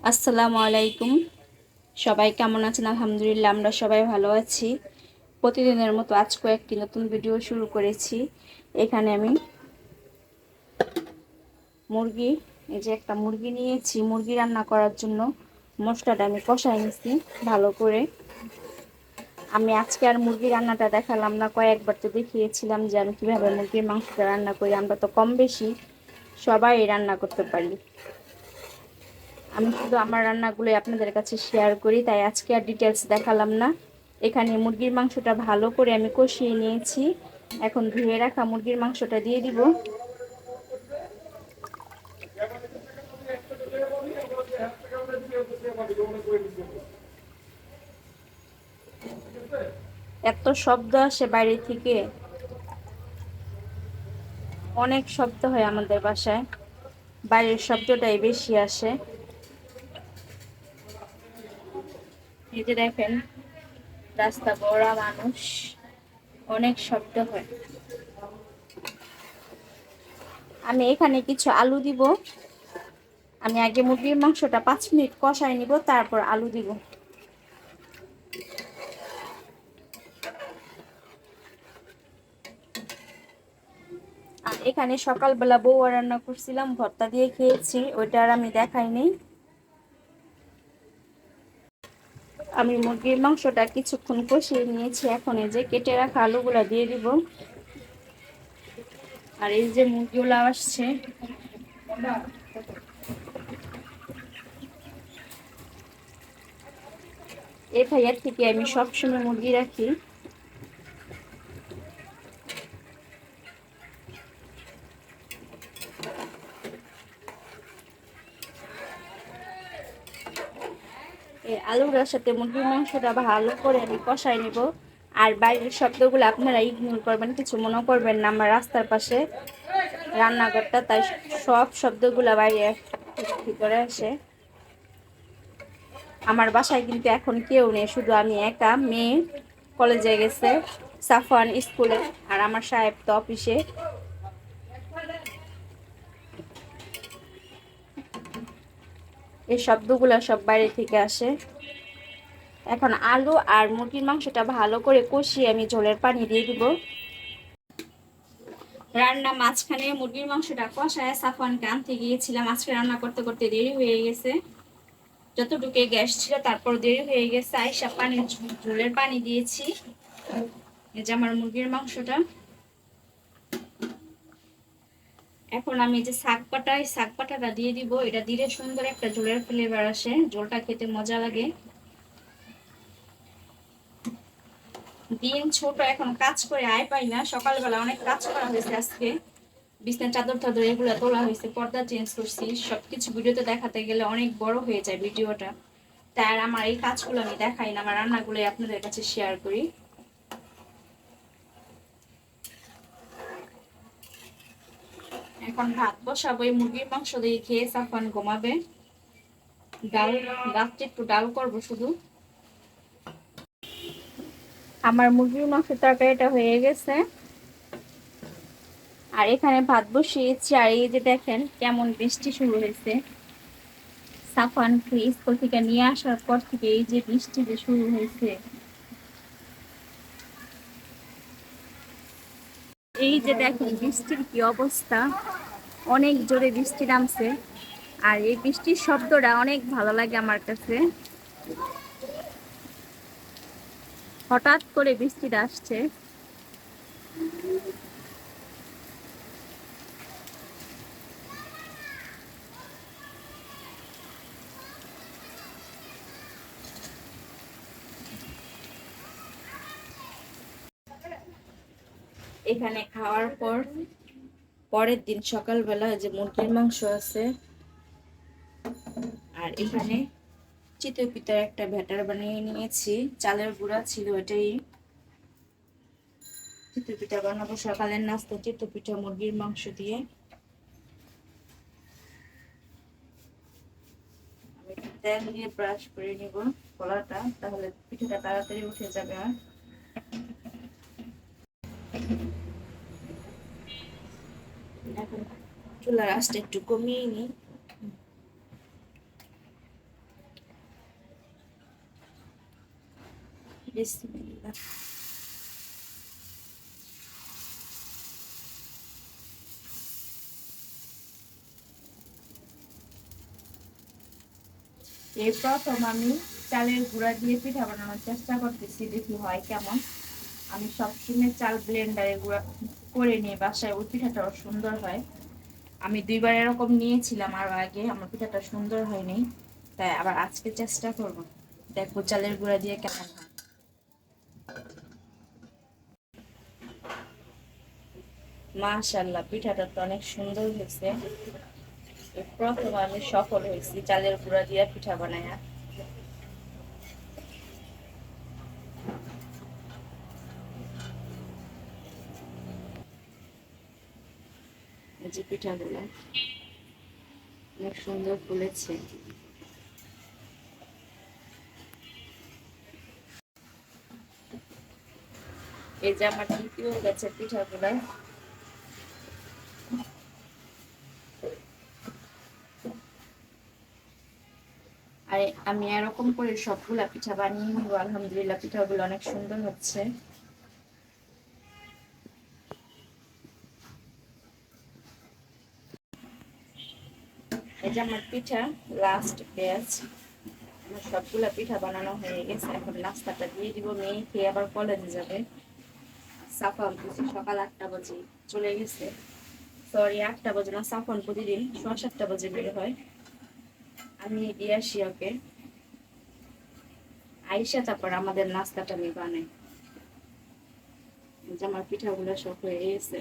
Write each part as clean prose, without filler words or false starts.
আসসালামু আলাইকুম। সবাই কেমন আছেন? আলহামদুলিল্লাহ, আমরা সবাই ভালো আছি। প্রতিদিনের মতো আজকে একটি নতুন ভিডিও শুরু করেছি। এখানে আমি মুরগি এই যে একটা মুরগি নিয়েছি। মুরগি রান্না করার জন্য মশলাটা আমি কষাই নিছি ভালো করে। আমি আজকে আর মুরগি রান্নাটা দেখালাম না, কয়েকবার তো দেখিয়েছিলাম যে আমি কীভাবে মুরগির মাংসটা রান্না করি। আমরা তো কম বেশি সবাই রান্না করতে পারি। আমি শুধু আমার রান্নাগুলো আপনাদের কাছে শেয়ার করি, তাই আজকে আর ডিটেলস দেখালাম না। এখানে মুরগির মাংসটা ভালো করে আমি কষিয়ে নিয়েছি। এখন ধুয়ে রাখা মুরগির মাংসটা দিয়ে দিব। এত শব্দ আসে বাইরে থেকে, অনেক শব্দ হয় আমাদের বাসায়, বাইরের শব্দটাই বেশি আসে। এই যে দেখেন, রাস্তা বড়া মানুষ, অনেক শব্দ হয়। আমি এখানে কিছু আলু দিব। আমি আগে মুরগির মাংসটা 5 মিনিট কষাই নিব, তারপর আলু দিব। আর এখানে সকালবেলা বউয়া রান্না করছিলাম, ভর্তা দিয়ে খেয়েছি, ওইটা আর আমি দেখাই নেই। আমি মুরগির মাংসটা কিছুক্ষণ কষিয়ে নিয়েছি। এখন এই যে কেটে রাখা আলুগুলা দিয়ে দিব। আর এই যে মুরগিগুলো আসছে, এই ভাইয়ার থেকে আমি সবসময় মুরগি রাখি। এই আলুটার সাথে মুরগির মাংসটা ভালো করে আমি কষাই নিব। আর বাইরের শব্দগুলো আপনারা ইগনোর করবেন, কিছু মনে করবেন না। আমার রাস্তার পাশে রান্নাঘরটা, তাই সব শব্দগুলো বাইরে ভিতরে আসে। আমার বাসায় কিন্তু এখন কেউ নেই, শুধু আমি একা। মেয়ে কলেজে গেছে, সাফওয়ান স্কুলে, আর আমার সাহেব তো অফিসে। এই শব্দগুলো সব বাইরে থেকে আসে। এখন আলু আর মুরগির মাংসটা ভালো করে কষিয়ে আমি ঝোলের পানি দিয়ে দিব। রান্না মাঝখানে মুরগির মাংসটা কষায় সাফওয়ানকে আনতে গিয়েছিলাম। আজকে রান্না করতে করতে দেরি হয়ে গেছে, যতটুকু গ্যাস ছিল তারপর দেরি হয়ে গেছে। আইসা পানি, ঝোলের পানি দিয়েছি। এই যে আমার মুরগির মাংসটা। এখন আমি যে শাক পাটাটা দিয়ে দিব। এটা দিলে সুন্দর একটা ঝোলের ফ্লেভার আসে, ঝোলটা খেতে মজা লাগে। দিন ছোট, এখন কাজ করে আয় পাই না। সকালবেলা অনেক কাজ করা হয়েছে আজকে, বিছানার চাদর টাদর এগুলো তোলা হয়েছে, পর্দা চেঞ্জ করছি। সবকিছু ভিডিওতে দেখাতে গেলে অনেক বড় হয়ে যায় ভিডিওটা, তাই আর আমার এই কাজগুলো আমি দেখাই না। আমার রান্নাগুলোই আপনাদের কাছে শেয়ার করি। এখন ভাত বসাবো। এই মুরগির মাংস দিয়ে খেয়ে সাফান ঘুমাবে। ডাল, রাত্রে একটু ডাল করবো শুধু। আমার মুরগির মাংসের তরকারিটা হয়ে গেছে, আর এখানে ভাত বসিয়েছি। আর এই যে দেখেন কেমন বৃষ্টি শুরু হয়েছে। সাফানকে স্কুল থেকে নিয়ে আসার পর থেকে এই যে বৃষ্টি যে শুরু হয়েছে, এই যে দেখেন বৃষ্টির কি অবস্থা। অনেক জোরে বৃষ্টি নামছে, আর এই বৃষ্টির শব্দটা অনেক ভালো লাগে আমার কাছে। হঠাৎ করে বৃষ্টিটা আসছে। এখানে খাওয়ার পর পরের দিন সকালবেলা যে মুরগির মাংস আছে, আর এখানে চিতই পিঠার একটা ব্যাটার বানিয়ে নিয়েছি। চালের গুঁড়া ছিল, এটাই চিতই পিঠা বানাবো। সকালের নাস্তা চিতই পিঠা মুরগির মাংস দিয়ে। আমি তেল দিয়ে ব্রাশ করে নিব কলাটা, তাহলে পিঠাটা তাড়াতাড়ি উঠে যাবে। আর এখন চুলার আঁচটা একটু কমিয়ে নিই। বিসমিল্লাহ। এই প্রথম আমি চালের গুঁড়া দিয়ে পিঠা বানানোর চেষ্টা করতেছি, দেখি হয় কেমন। আমি সবসময় চাল ব্লেন্ডারে গুঁড়া করে নিই বাসায়, ওই পিঠাটাও সুন্দর হয়। আমি 2বার এরকম নিয়েছিলাম আরো আগে, আমার পিঠাটা সুন্দর হয়নি, তাই আবার আজকে চেষ্টা করব, দেখবো চালের গুঁড়া দিয়ে কেমন হয়। মাশাআল্লাহ, পিঠাটা তো অনেক সুন্দর হয়েছে। এই প্রথম আমি সফল হয়েছি চালের গুঁড়া দিয়ে পিঠা বানায়া। এই যে পিঠাগুলো অনেক সুন্দর ফুলেছে। এই যে আমার তৃতীয় গেছে পিঠাগুলা। আর আমি এরকম করে সবগুলা পিঠা বানিয়ে নিব। আলহামদুলিল্লাহ, পিঠাগুলো অনেক সুন্দর হচ্ছে। এই যে আমার পিঠা লাস্ট ব্যাচ, আমার সবগুলা পিঠা বানানো হয়ে গেছে। এখন নাস্তাটা দিয়ে দিব, মেয়ে খেয়ে আবার কলেজে যাবে। সাফান বুঝি সকাল 8টা বাজে চলে গেছে, সরি 8টা বাজে না, সাফান প্রতিদিন 7:30 বাজে বের হয়। আমি দিয়ে আসি ওকে, আইসা তারপর আমাদের নাস্তাটা আমি বানাই। এই যে আমার পিঠাগুলো সব হয়ে গেছে।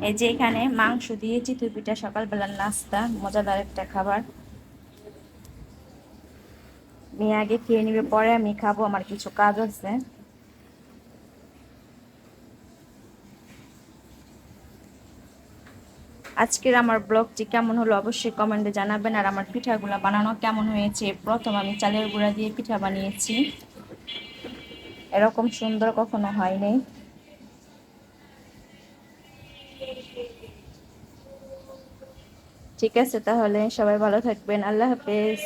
এই যে এখানে মাংস দিয়ে চিতই পিঠা, সকালবেলার নাস্তা, মজাদার একটা খাবার। মেয়ে আগে খেয়ে নিবে, পরে আমি খাবো, আমার কিছু কাজ আছে। আজকের আমার ব্লগটি কেমন হলো অবশ্যই কমেন্টে জানাবেন। আর আমার পিঠাগুলো বানানো কেমন হয়েছে, প্রথম আমি চালের গুঁড়া দিয়ে পিঠা বানিয়েছি, এরকম সুন্দর কখনো হয়নি। ঠিক আছে, তাহলে সবাই ভালো থাকবেন, আল্লাহ হাফেজ।